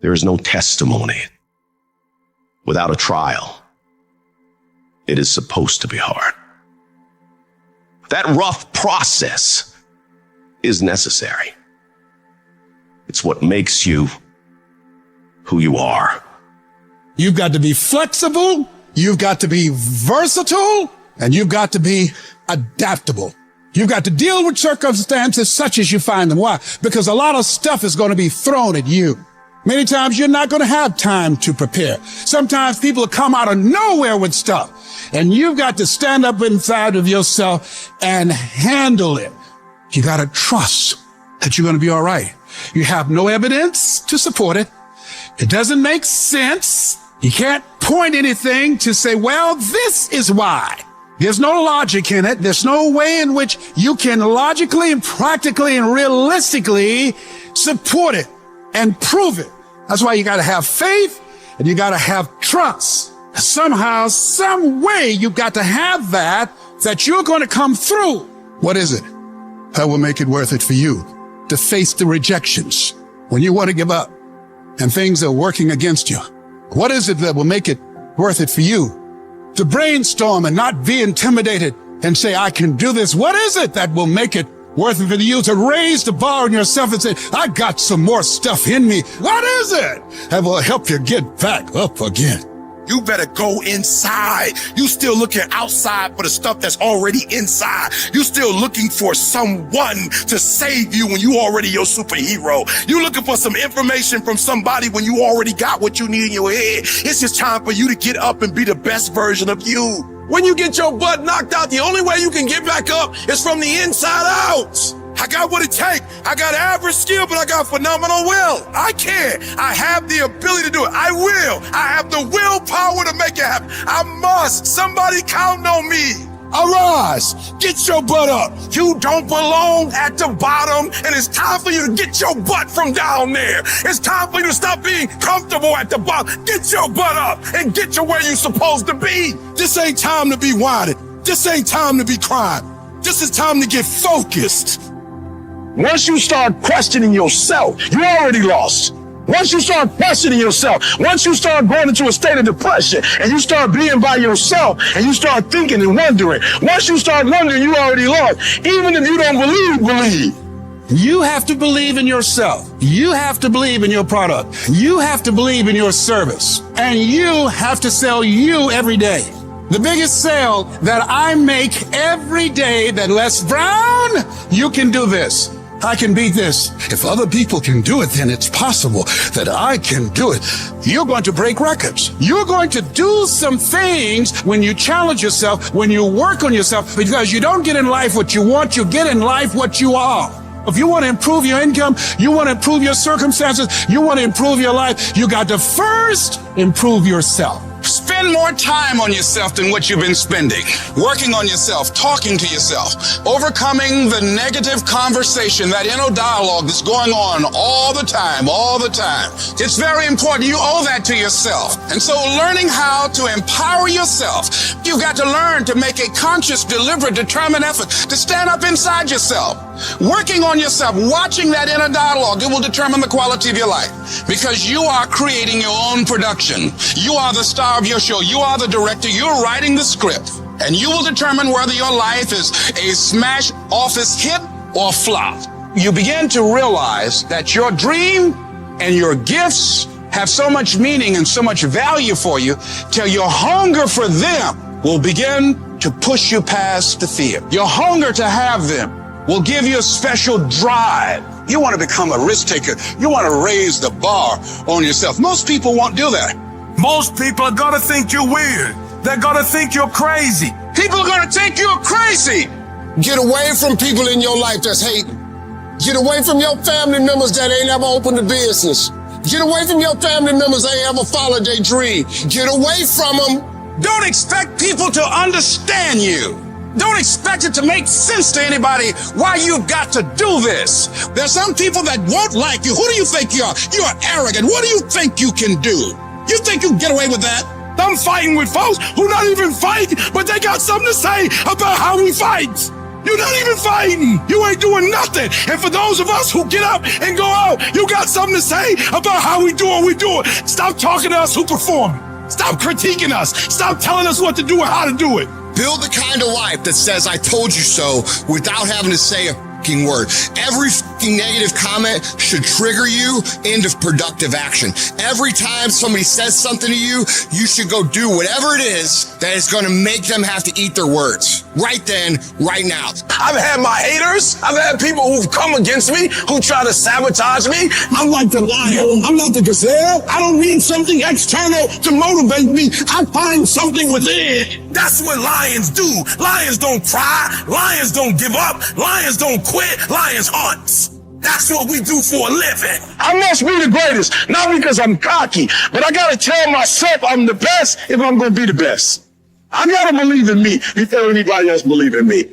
There is no testimony without a trial. It is supposed to be hard. That rough process is necessary. It's what makes you who you are. You've got to be flexible, you've got to be versatile, and you've got to be adaptable. You've got to deal with circumstances such as you find them. Why? Because a lot of stuff is going to be thrown at you. Many times you're not going to have time to prepare. Sometimes people come out of nowhere with stuff, and you've got to stand up inside of yourself and handle it. You got to trust that you're going to be all right. You have no evidence to support it. It doesn't make sense. You can't point anything to say, well, this is why. There's no logic in it. There's no way in which you can logically and practically and realistically support it and prove it. That's why you got to have faith and you got to have trust. Somehow, some way you've got to have that you're going to come through. What is it that will make it worth it for you to face the rejections when you want to give up and things are working against you? What is it that will make it worth it for you to brainstorm and not be intimidated and say, I can do this? What is it that will make it worth it for you to raise the bar on yourself and say, I got some more stuff in me? What is it that will help you get back up again? You better go inside. You still looking outside for the stuff that's already inside. You still looking for someone to save you when you already your superhero. You looking for some information from somebody when you already got what you need in your head. It's just time for you to get up and be the best version of you. When you get your butt knocked out, the only way you can get back up is from the inside out. I got what it takes. I got average skill, but I got phenomenal will. I can. I have the ability to do it. I will. I have the willpower to make it happen. I must. Somebody count on me. Arise. Get your butt up. You don't belong at the bottom, and it's time for you to get your butt from down there. It's time for you to stop being comfortable at the bottom. Get your butt up and get to where you're supposed to be. This ain't time to be whining. This ain't time to be crying. This is time to get focused. Once you start questioning yourself, you already lost. Once you start questioning yourself, once you start going into a state of depression and you start being by yourself and you start thinking and wondering, once you start wondering, you already lost. Even if you don't believe. You have to believe in yourself. You have to believe in your product. You have to believe in your service. And you have to sell you every day. The biggest sale that I make every day that Les Brown, you can do this. I can beat this. If other people can do it, then it's possible that I can do it. You're going to break records. You're going to do some things when you challenge yourself, when you work on yourself, because you don't get in life what you want, you get in life what you are. If you want to improve your income, you want to improve your circumstances, you want to improve your life, you got to first improve yourself. Spend more time on yourself than what you've been spending. Working on yourself, talking to yourself, overcoming the negative conversation, that inner dialogue that's going on all the time. It's very important. You owe that to yourself. And so learning how to empower yourself, you've got to learn to make a conscious, deliberate, determined effort to stand up inside yourself. Working on yourself, watching that inner dialogue, it will determine the quality of your life, because you are creating your own production. You are the star of your show. You are the director. You're writing the script, and you will determine whether your life is a smash office hit or flop. You begin to realize that your dream and your gifts have so much meaning and so much value for you till your hunger for them will begin to push you past the fear. Your hunger to have them will give you a special drive. You want to become a risk taker. You want to raise the bar on yourself. Most people won't do that. Most people are going to think you're weird. They're going to think you're crazy. People are going to think you're crazy. Get away from people in your life that's hating. Get away from your family members that ain't ever opened a business. Get away from your family members that ain't ever followed their dream. Get away from them. Don't expect people to understand you. Don't expect it to make sense to anybody why you've got to do this. There's some people that won't like you. Who do you think you are? You are arrogant. What do you think you can do? You think you can get away with that? I'm fighting with folks who not even fight, but they got something to say about how we fight. You're not even fighting. You ain't doing nothing. And for those of us who get up and go out, you got something to say about how we do what we do it. Stop talking to us who perform. Stop critiquing us. Stop telling us what to do and how to do it. Build the kind of life that says, I told you so, without having to say a fucking word. Every fucking negative comment should trigger you into productive action. Every time somebody says something to you, you should go do whatever it is that is going to make them have to eat their words. Right then, right now. I've had my haters. I've had people who've come against me, who try to sabotage me. I'm like the lion. I'm not the gazelle. I don't need something external to motivate me. I find something within. That's what lions do. Lions don't cry. Lions don't give up. Lions don't quit. Lions hunt. That's what we do for a living. I must be the greatest, not because I'm cocky, but I gotta tell myself I'm the best if I'm gonna be the best. I gotta believe in me before anybody else believe in me.